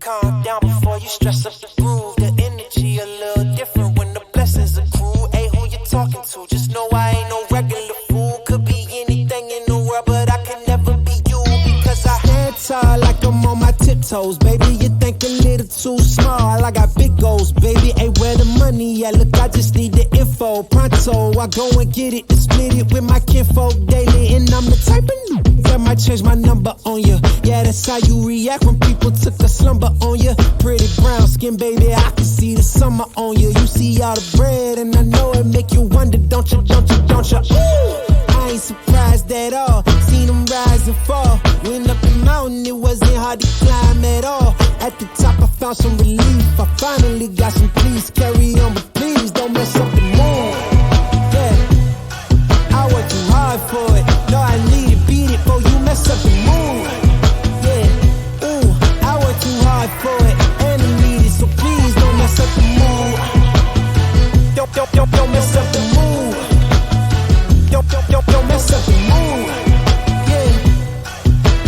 calm down before you stress up the groove. The energy a little different when the blessings accrue. Hey, who you talking to? Just know I ain't no regular fool. Could be anything in the world, but I can never be you. Because I stand tall like I'm on my tiptoes, baby. You think a little too small. I got big goals, baby. Hey, where the money at? Look, I just need the info. Pronto, I go and get it and split it with my kinfolk daily. And I'm the type of that might change my number on you. Yeah, that's how you react when people took a slumber on you. Pretty brown skin, baby, I can see the summer on you. You see all the bread, and I know it make you wonder, don't you, don't you, don't you? Ooh, I ain't surprised at all. Seen them rise and fall. Went up the mountain, it wasn't hard to climb at all. At the top, I found some relief. I finally got some peace. Carry on, but please don't mess up the mood. Yeah, I worked too hard for it. No, I need to beat it before you mess up the mood. Yeah, ooh, I worked too hard for it, and I need it, so please don't mess up the mood. Don't mess up the mood. Don't mess up the mood. Yeah,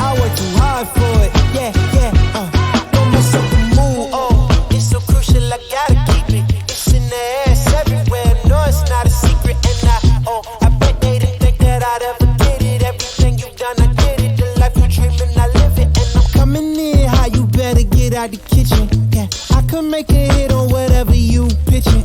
I worked too hard for it. Yeah, don't mess up the mood. Oh, it's so crucial, I gotta keep it. It's in the air, it's everywhere. No, it's not a secret, and I bet they didn't think that I'd ever get it. Everything you've done, I did it. The life you're dreaming, I live it, and I'm coming in hot. You better get out the kitchen. Yeah, I could make a hit on whatever you pitching.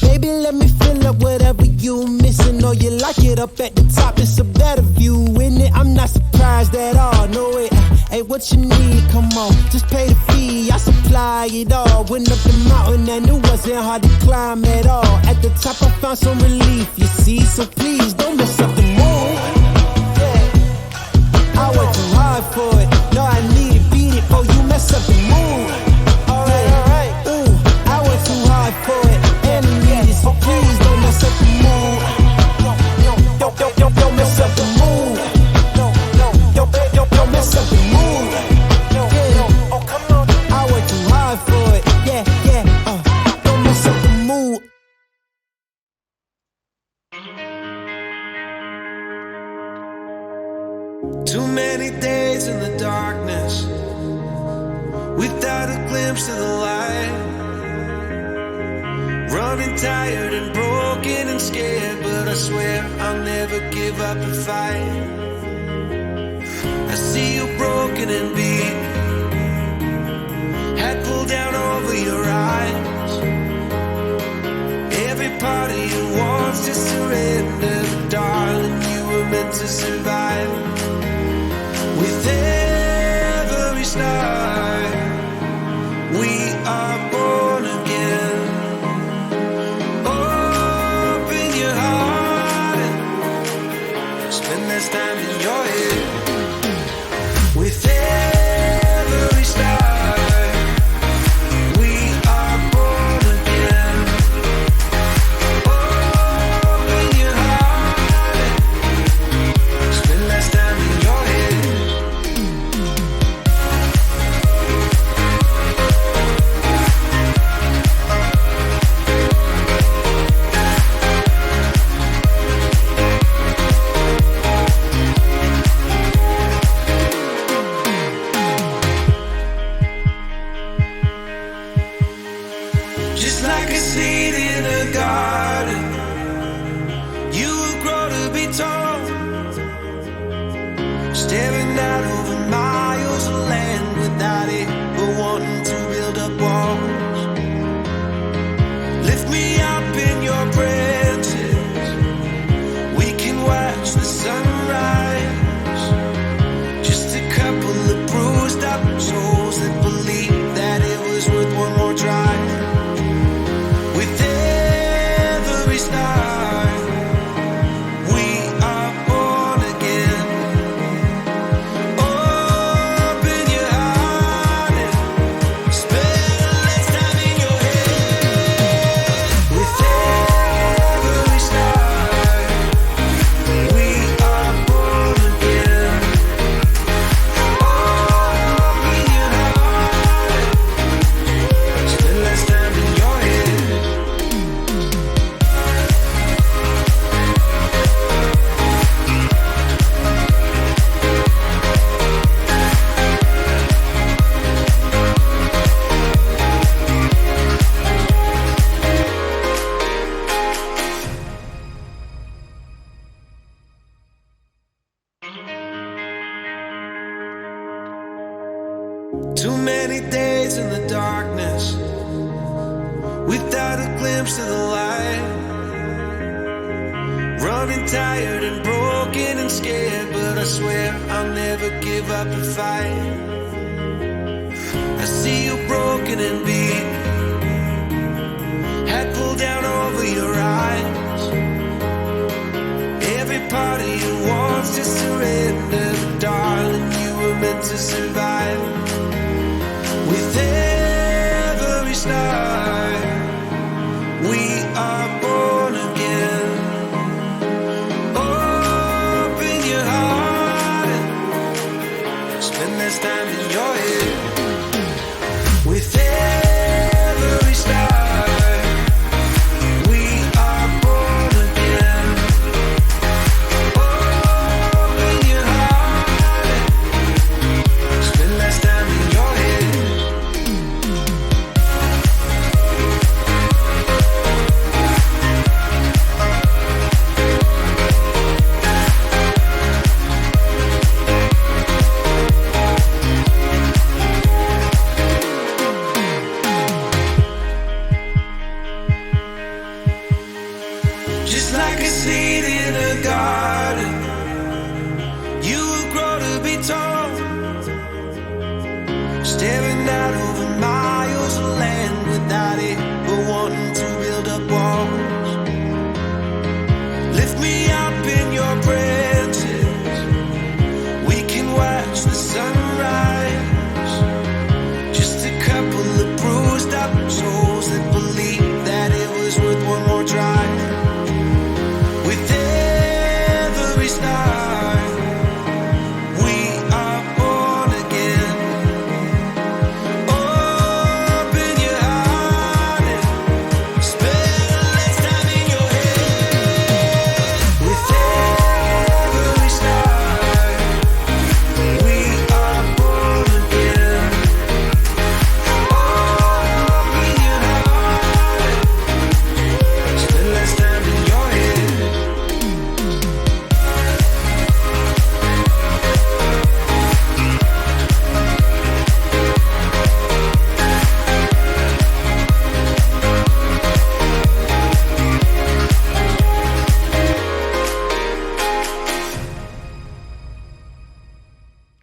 Baby, let me fill up whatever you missing. Or you like it up at the top, it's a better view, in it? I'm not surprised at all, no it. Hey, what you need? Come on, just pay the fee. I supply it all. Went up the mountain and it wasn't hard to climb at all. At the top, I found some relief, you see. So please don't mess up the mood. Yeah, I worked too hard for it. No, I need to beat it before you mess up the mood. Alright, ooh, I worked too hard for it, and I need it. So please don't mess up the mood. Don't mess up the mood. Don't mess up the mood. Yeah, oh come on, I worked too hard for it. Yeah, don't mess up the mood. Too many days in the darkness without a glimpse of the light. Running tired and broken and scared, but I swear I'll never give up the fight. I see you broken and beat, head pulled down over your eyes. Every part of you wants to surrender, but darling, you were meant to survive. With every start, we are born again. Open your heart and spend this time in your head. With every start, we are born again. Open your heart and spend Too many days in the darkness without a glimpse of the light. Running tired and broken and scared, but I swear I'll never give up the fight. I see you broken and beat, head pulled down over your eyes. Every part of you wants to surrender, but darling, you were meant to survive. With every start, we are born again. Open your heart and spend less time in your head. With every start, we are born again. Open your heart and spend less time in your head. Just like a seed in a garden, you will grow to be tall, staring out over miles of land without it, but wanting to build up walls. Lift me up in your branches, we can watch the sunrise. Just a couple of bruised up souls that believe that it was worth one more try. With every start, we are born again. Open your heart and spend less time in your head. With every start, we are born again. Open your heart and spend less time in your head.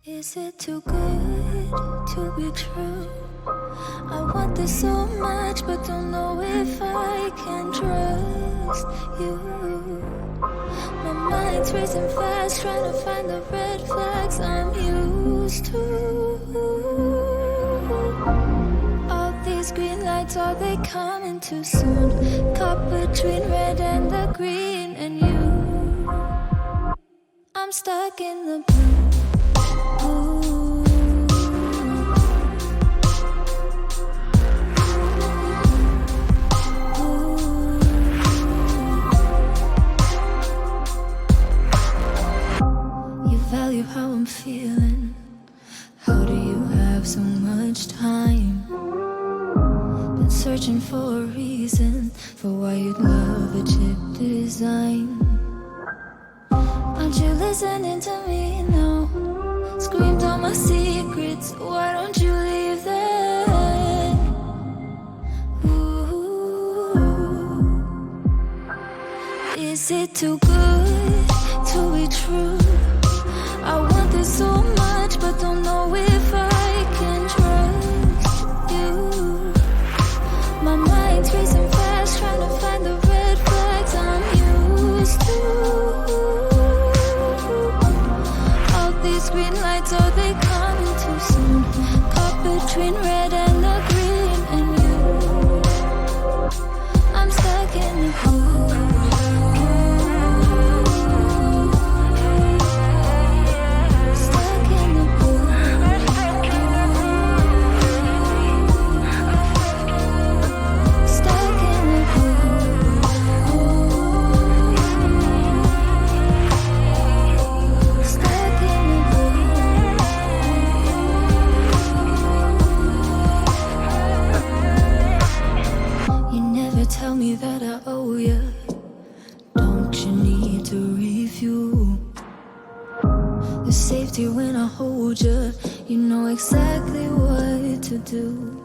Is it too good to be true? I want this so much, but don't know if I can trust you. My mind's racing fast, trying to find the red flags I'm used to. All these green lights, are they coming too soon? Caught between red and the green, and you, I'm stuck in the blue. You value how I'm feeling. How do you have so much time? Been searching for a reason for why you'd love a chip design. Aren't you listening to me now? Screamed all my secrets, why don't you leave them? Ooh. Is it too good to be true? I want this so much, but don't know if I can trust you. My mind's racing fast, trying to find the red flags I'm used to. These green lights, are they coming too soon? Caught between red and the green, and you, I'm stuck in the blue. Stuck in the blue. Stuck in the blue. Stuck in the tell me that I owe you. Don't you need to review the safety when I hold you? You know exactly what to do.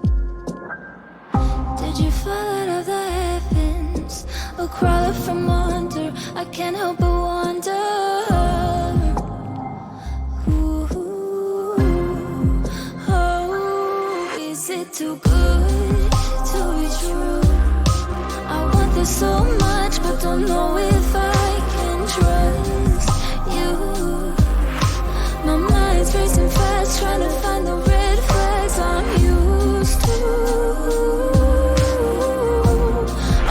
Did you fall out of the heavens or crawl up from under? I can't help but wonder. Ooh, oh, is it too good to be true? I want this so much, but don't know if I can trust you. My mind's racing fast, trying to find the red flags I'm used to.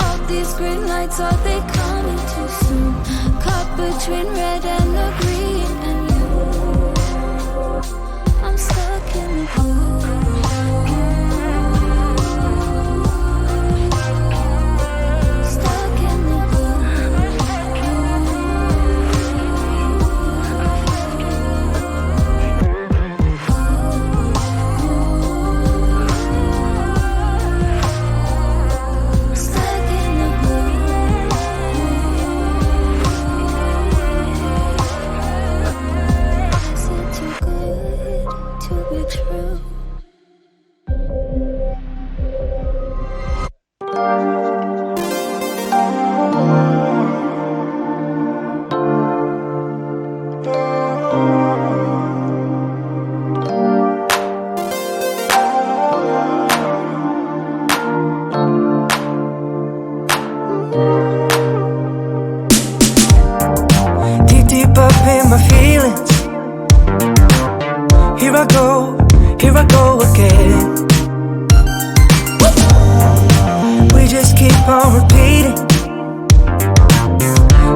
All these green lights, are they coming too soon? Caught between red and the green, and you, I'm stuck in the blue. Here I go again. We just keep on repeating.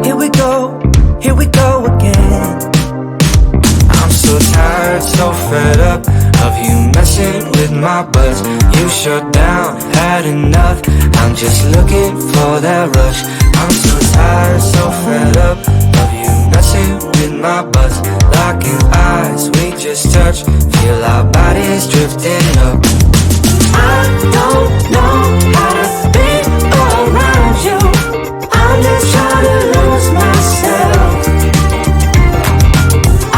Here we go again. I'm so tired, so fed up of you messing with my buzz. You shut down, had enough. I'm just looking for that rush. I'm so tired, so fed up of you messing with my buzz. Locking eyes, we just touch. Feel our bodies drifting up. I don't know how to be around you. I'm just trying to lose myself. I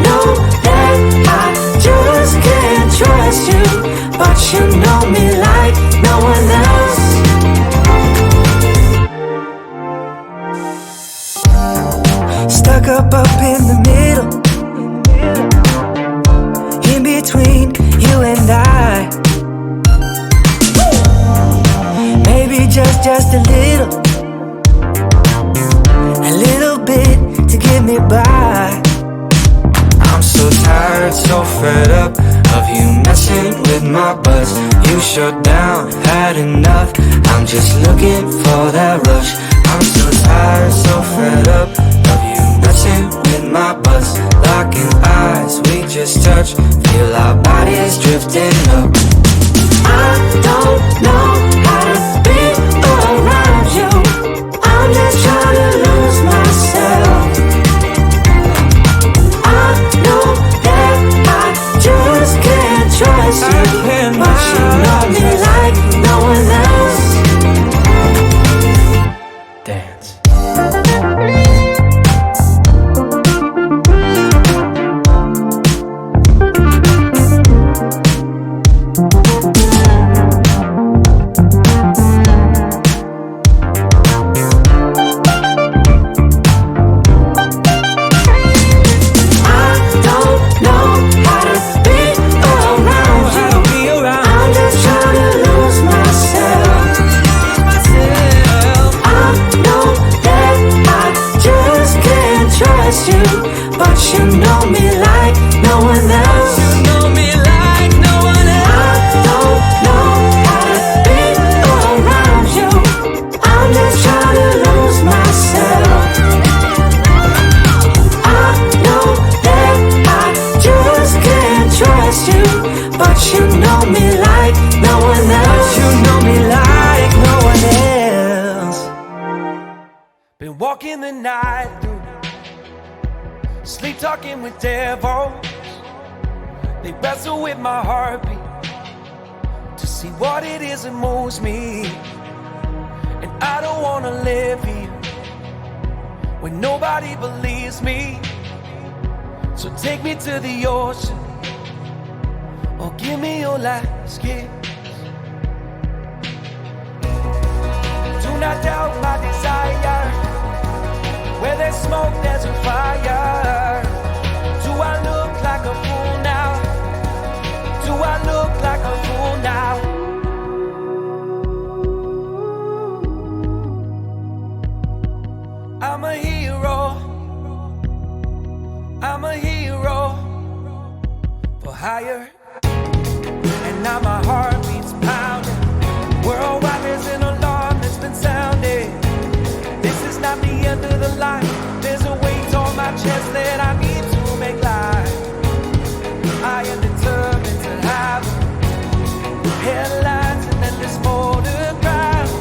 know that I just can't trust you, but you know me like no one else. Stuck up in the middle, in between you and I. Maybe just a little bit to get me by. I'm so tired, so fed up of you messing with my buzz. You shut down, had enough. I'm just looking for that rush. I'm so tired, so fed up of you messing with my buzz. Locking eyes, we just touch. Feel our bodies drifting up. I don't know how to be around you. I'm just trying to lose myself. I know that I just can't trust you, but you know me like no one else. Dance. Walking the night through, sleep talking with devils. They wrestle with my heartbeat to see what it is that moves me. And I don't wanna live here when nobody believes me. So take me to the ocean, or give me your last kiss. Do not doubt my desire. Where there's smoke, there's a fire. Do I look like a fool now? Do I look like a fool now? I'm a hero. I'm a hero for hire. And now my heart beats pounding. Worldwide there's an alarm that's been sounding. This is not the end of the line. There's a weight on my chest that I need to make life. I am determined to have headlines and endless photographs.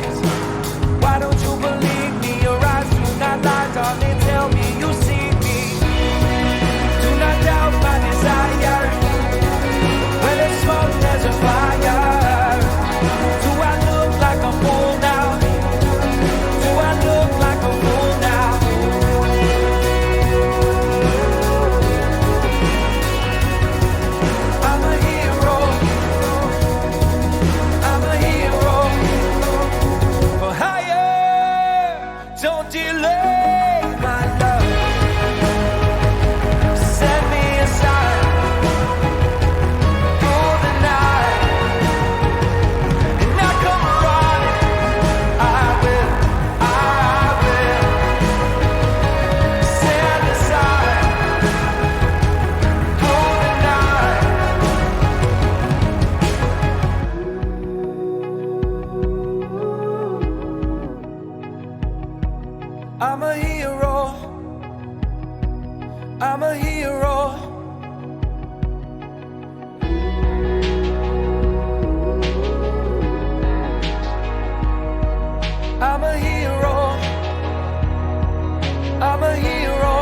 Why don't you believe me? Your eyes do not lie, darling. Tell me you see me. Do not doubt my desire. When there's smoke, there's a fire. Do I look like a fool now? Do I look like a fool now? I'm a hero. I'm a hero for hire. Don't delay my love. Set me aside for the night, and I come running. I will set aside for the night. I'm a hero. I'm a hero. I'm a hero. I'm a hero.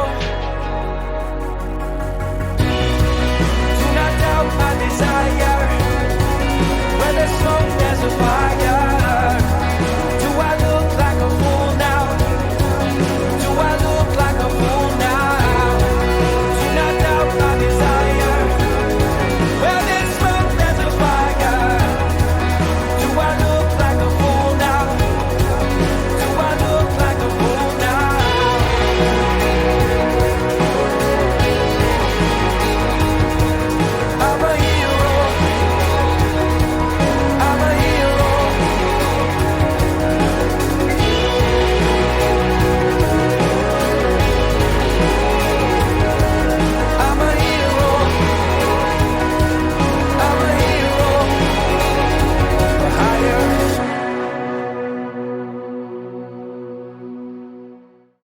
Do not doubt my desire.